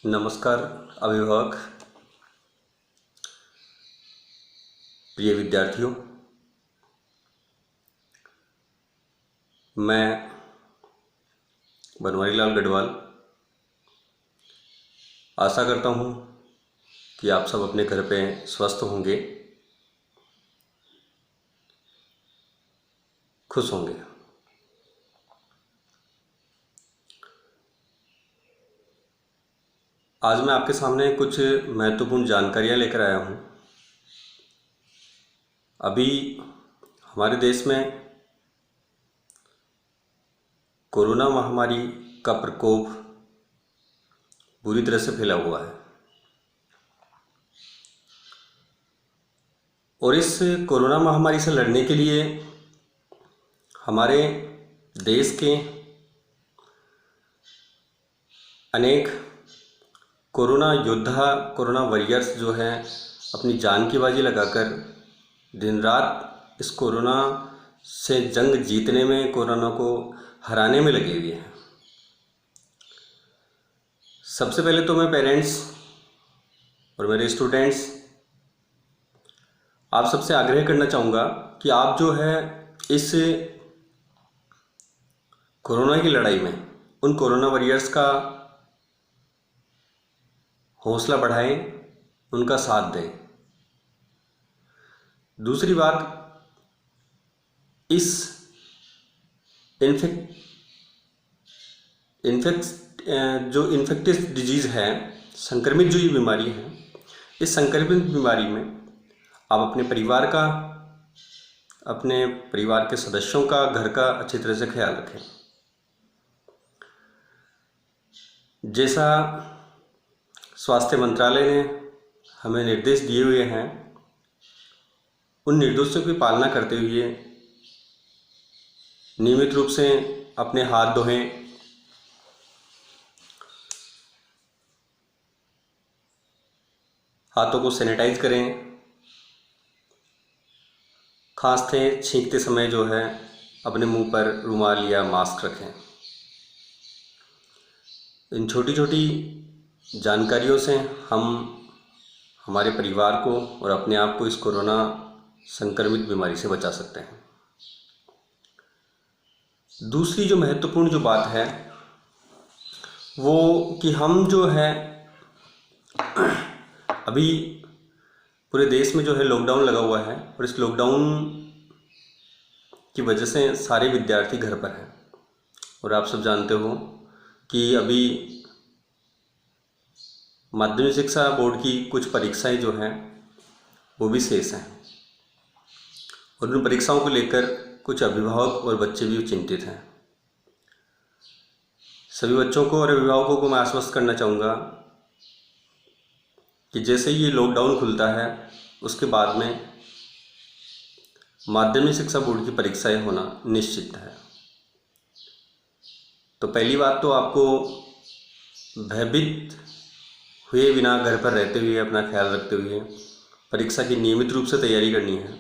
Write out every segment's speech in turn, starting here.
नमस्कार अभिभावक, प्रिय विद्यार्थियों। मैं बनवारी लाल गढ़वाल आशा करता हूँ कि आप सब अपने घर पे स्वस्थ होंगे, खुश होंगे। आज मैं आपके सामने कुछ महत्वपूर्ण जानकारियाँ लेकर आया हूँ। अभी हमारे देश में कोरोना महामारी का प्रकोप बुरी तरह से फैला हुआ है और इस कोरोना महामारी से लड़ने के लिए हमारे देश के अनेक कोरोना योद्धा, कोरोना वॉरियर्स जो हैं, अपनी जान की बाजी लगाकर दिन रात इस कोरोना से जंग जीतने में, कोरोना को हराने में लगे हुए हैं। सबसे पहले तो मैं पेरेंट्स और मेरे स्टूडेंट्स आप सबसे आग्रह करना चाहूँगा कि आप जो है इस कोरोना की लड़ाई में उन कोरोना वॉरियर्स का हौसला बढ़ाएं, उनका साथ दें। दूसरी बात, इस जो इन्फेक्टियस डिजीज़ है, संक्रमित जो ये बीमारी है, इस संक्रमित बीमारी में आप अपने परिवार के सदस्यों का, घर का अच्छी तरह से ख्याल रखें। जैसा स्वास्थ्य मंत्रालय ने हमें निर्देश दिए हुए हैं, उन निर्देशों की पालना करते हुए नियमित रूप से अपने हाथ धोएं, हाथों को सैनिटाइज करें, खांसते छींकते समय जो है अपने मुंह पर रुमाल या मास्क रखें। इन छोटी छोटी जानकारियों से हम हमारे परिवार को और अपने आप को इस कोरोना संक्रमित बीमारी से बचा सकते हैं। दूसरी जो महत्वपूर्ण जो बात है वो कि हम जो है अभी पूरे देश में जो है लॉकडाउन लगा हुआ है और इस लॉकडाउन की वजह से सारे विद्यार्थी घर पर हैं और आप सब जानते हो कि अभी माध्यमिक शिक्षा बोर्ड की कुछ परीक्षाएं जो हैं वो भी शेष हैं और उन परीक्षाओं को लेकर कुछ अभिभावक और बच्चे भी चिंतित हैं। सभी बच्चों को और अभिभावकों को मैं आश्वस्त करना चाहूँगा कि जैसे ही ये लॉकडाउन खुलता है उसके बाद में माध्यमिक शिक्षा बोर्ड की परीक्षाएं होना निश्चित है। तो पहली बात तो आपको भयभीत हुए बिना घर पर रहते हुए, अपना ख्याल रखते हुए परीक्षा की नियमित रूप से तैयारी करनी है।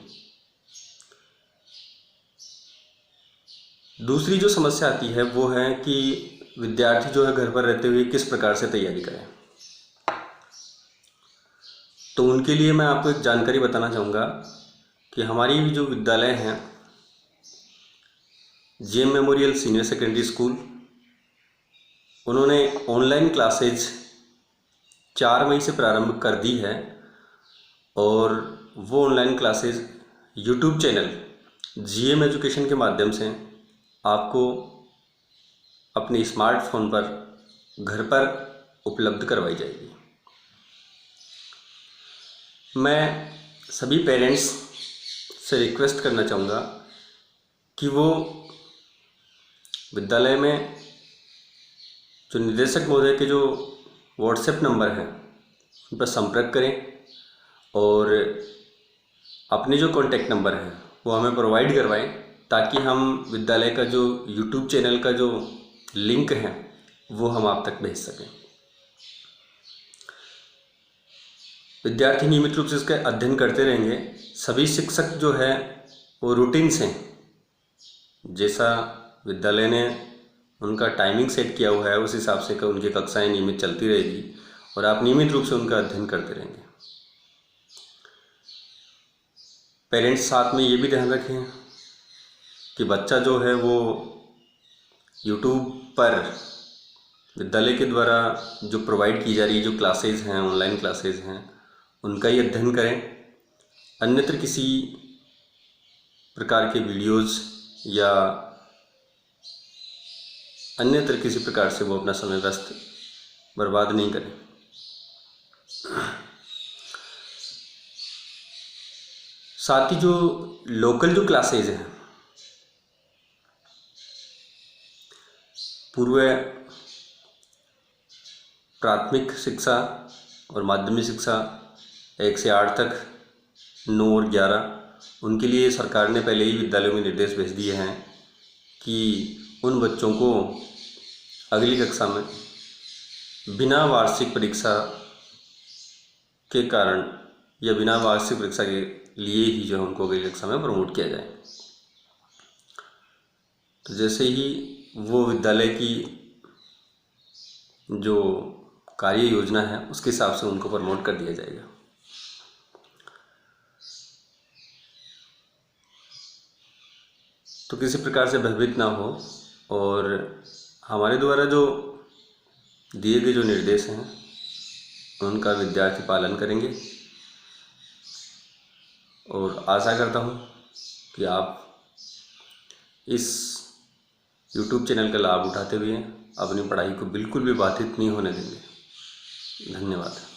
दूसरी जो समस्या आती है वो है कि विद्यार्थी जो है घर पर रहते हुए किस प्रकार से तैयारी करें। तो उनके लिए मैं आपको एक जानकारी बताना चाहूँगा कि हमारी जो विद्यालय हैं, JM memorial senior secondary school, उन्होंने ऑनलाइन क्लासेज 4 मई से प्रारंभ कर दी है और वो online classes YouTube channel GM education के माध्यम से आपको अपने स्मार्टफोन पर घर पर उपलब्ध करवाई जाएगी। मैं सभी पेरेंट्स से रिक्वेस्ट करना चाहूँगा कि वो विद्यालय में जो निदेशक महोदय के जो व्हाट्सएप नंबर हैं उन पर संपर्क करें और अपने जो कॉन्टैक्ट नंबर हैं वो हमें प्रोवाइड करवाएं ताकि हम विद्यालय का जो यूट्यूब चैनल का जो लिंक है वो हम आप तक भेज सकें। विद्यार्थी नियमित रूप से इसका अध्ययन करते रहेंगे। सभी शिक्षक जो है वो रूटीन से, जैसा विद्यालय ने उनका टाइमिंग सेट किया हुआ है उस हिसाब से उनकी कक्षाएं नियमित चलती रहेगी और आप नियमित रूप से उनका अध्ययन करते रहेंगे। पेरेंट्स साथ में ये भी ध्यान रखें कि बच्चा जो है वो यूट्यूब पर विद्यालय के द्वारा जो प्रोवाइड की जा रही जो क्लासेज हैं, ऑनलाइन क्लासेज हैं, उनका ही अध्ययन करें। अन्यत्र किसी प्रकार के वीडियोज़ या अन्यत्र किसी प्रकार से वो अपना समय व्यस्त बर्बाद नहीं करें। साथ ही जो लोकल जो क्लासेज हैं, पूर्व प्राथमिक शिक्षा और माध्यमिक शिक्षा 1 से 8 तक, 9 और 11, उनके लिए सरकार ने पहले ही विद्यालयों में निर्देश भेज दिए हैं कि उन बच्चों को अगली कक्षा में बिना वार्षिक परीक्षा के कारण या बिना वार्षिक परीक्षा के लिए ही जो है उनको अगली कक्षा में प्रमोट किया जाए। तो जैसे ही वो विद्यालय की जो कार्य योजना है उसके हिसाब से उनको प्रमोट कर दिया जाएगा। तो किसी प्रकार से भयभीत ना हो और हमारे द्वारा जो दिए गए जो निर्देश हैं उनका विद्यार्थी पालन करेंगे। और आशा करता हूँ कि आप इस YouTube चैनल का लाभ उठाते हुए अपनी पढ़ाई को बिल्कुल भी बाधित नहीं होने देंगे। धन्यवाद।